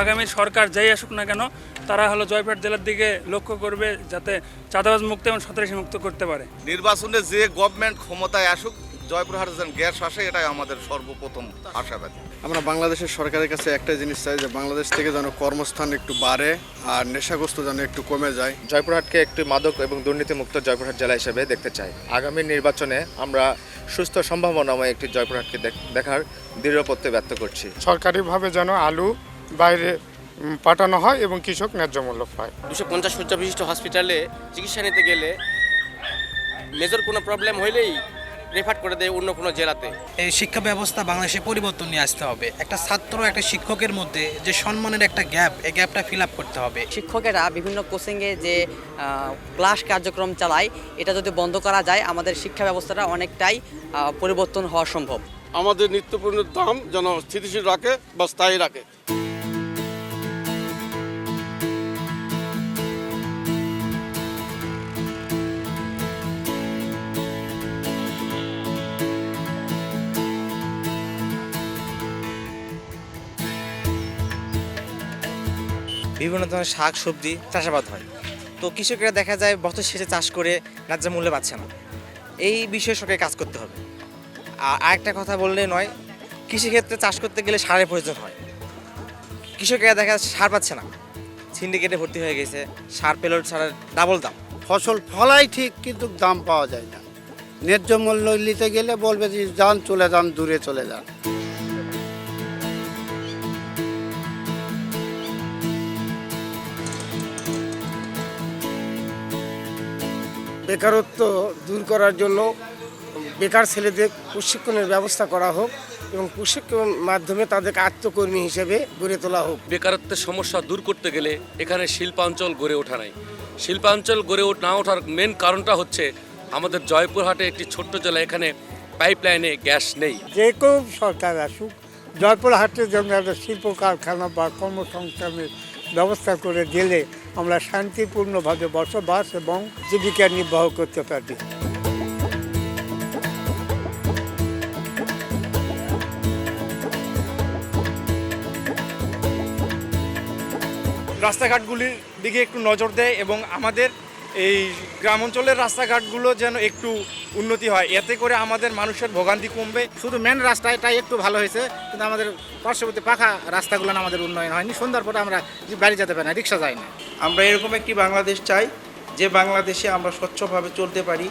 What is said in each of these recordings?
আগামী সরকার যাই আসুক না কেন তারা জয়পুরহাট জেলার দিকে লক্ষ্য করবে, যাতে চাঁদাবাজ মুক্ত এবং সন্ত্রাসী মুক্ত করতে পারে। নির্বাচনে যে গভর্নমেন্ট ক্ষমতায় আসুক জয়পুরহাট যেন গ্যাস আসে, এটাই আমাদের সর্বপ্রথম আশাবাদী। আমরা বাংলাদেশের সরকারের কাছে একটাই জিনিস চাই, যে বাংলাদেশ থেকে যেন কর্মস্থান একটু বাড়ে আর নেশাগ্রস্ত যেন একটু কমে যায়। জয়পুরহাটকে একটি মাদক এবং দুর্নীতিমুক্ত জয়পুরহাট জেলা হিসেবে দেখতে চাই। আগামী নির্বাচনে আমরা সুস্থ সম্ভাবনাময় একটি জয়পুরহাটকে দেখার দৃঢ় প্রত্যয় ব্যক্ত করছি। সরকারিভাবে যেন আলু বাইরে পাঠানো হয় এবং কৃষক ন্যায্য মূল্য পায়। 250 শয্যা বিশিষ্ট হসপিটালে চিকিৎসা নিতে গেলে মেজর কোনো প্রবলেম হইলেই রেফার করে দেয় অন্য কোনো জেলাতে। এই শিক্ষা ব্যবস্থা বাংলাদেশে পরিবর্তন নিয়ে আসতে হবে। একটা ছাত্র একটা শিক্ষকের মধ্যে যে সম্মানের একটা গ্যাপ, এই গ্যাপটা ফিল আপ করতে হবে। শিক্ষকেরা বিভিন্ন কোচিংয়ে যে ক্লাস কার্যক্রম চালায়, এটা যদি বন্ধ করা যায় আমাদের শিক্ষা ব্যবস্থাটা অনেকটাই পরিবর্তন হওয়া সম্ভব। আমাদের নিত্যপণ্যের দাম যেন স্থিতিশীল রাখে বা স্থায়ী রাখে। বিভিন্ন ধরনের শাক সবজি চাষাবাদ হয়, তো কৃষকেরা দেখা যায় বছর শেষে চাষ করে ন্যায্য মূল্য পাচ্ছে না। এই বিষয়ে সরকারকে কাজ করতে হবে। আর আরেকটা কথা বললে নয়, কৃষিক্ষেত্রে চাষ করতে গেলে সারের প্রয়োজন হয়। কৃষকেরা দেখা যাচ্ছে সার পাচ্ছে না, সিন্ডিকেটে ভর্তি হয়ে গেছে, সার পেলেও সারের ডাবল দাম। ফসল ফলাই ঠিক, কিন্তু দাম পাওয়া যায় না। ন্যায্য মূল্য নিতে গেলে বলবে যে যান, চলে যান, দূরে চলে যান। বেকারত্ব দূর করার জন্য বেকার ছেলেদের প্রশিক্ষণের ব্যবস্থা করা হোক এবং প্রশিক্ষণ মাধ্যমে তাদেরকে আত্মকর্মী হিসেবে গড়ে তোলা হোক। বেকারত্বের সমস্যা দূর করতে গেলে এখানে শিল্পাঞ্চল গড়ে ওঠা নাই। শিল্পাঞ্চল গড়ে না ওঠার মেন কারণটা হচ্ছে আমাদের জয়পুরহাটে একটি ছোট্ট জেলা, এখানে পাইপলাইনে গ্যাস নেই। যে কেউ সরকার আসুক, জয়পুরহাটের জন্য একটা শিল্প কারখানা বা কর্মসংস্থানের ব্যবস্থা করে দিলে আমরা শান্তিপূর্ণভাবে বসবাস এবং জীবিকা নির্বাহ করতে পারি। রাস্তাঘাটগুলির দিকে একটু নজর দেয় এবং আমাদের এই গ্রাম অঞ্চলের রাস্তাঘাটগুলো যেন একটু উন্নতি হয়, এতে করে আমাদের মানুষের ভোগান্তি কমবে। শুধু মেন রাস্তাটাই একটু ভালো হয়েছে, কিন্তু আমাদের পার্শ্ববর্তী পাখা রাস্তাগুলো আমাদের উন্নয়ন হয়নি। সন্ধ্যার পরে আমরা বাড়ি যেতে পারি না, রিক্সা যায় না। আমরা এরকম একটি বাংলাদেশ চাই, যে বাংলাদেশে আমরা স্বচ্ছভাবে চলতে পারি,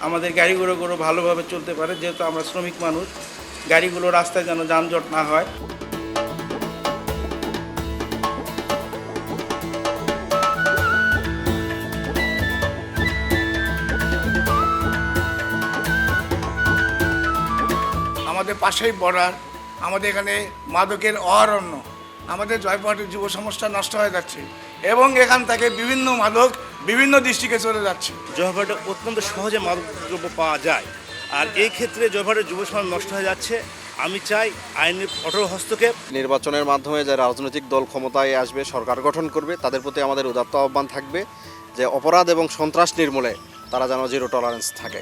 আমাদের গাড়িগুলো ভালোভাবে চলতে পারে। যেহেতু আমরা শ্রমিক মানুষ, গাড়িগুলো রাস্তায় যেন যানজট না হয়। আমাদের পাশেই বর্ডার, আমাদের এখানে মাদকের অরণ্য, আমাদের জয়পুরহাটের যুব সমাজটা নষ্ট হয়ে যাচ্ছে এবং এখান থেকে বিভিন্ন মাদক বিভিন্ন ডিস্ট্রিক্টে চলে যাচ্ছে। জয়পুরহাটে অত্যন্ত সহজে মাদকদ্রব্য পাওয়া যায়, আর এই ক্ষেত্রে জয়পুরহাটের যুব সমাজ নষ্ট হয়ে যাচ্ছে। আমি চাই আইনের কঠোর হস্তক্ষেপ। নির্বাচনের মাধ্যমে যে রাজনৈতিক দল ক্ষমতায় আসবে, সরকার গঠন করবে, তাদের প্রতি আমাদের উদাত্ত আহ্বান থাকবে যে অপরাধ এবং সন্ত্রাস নির্মূলে তারা যেন জিরো টলারেন্স থাকে।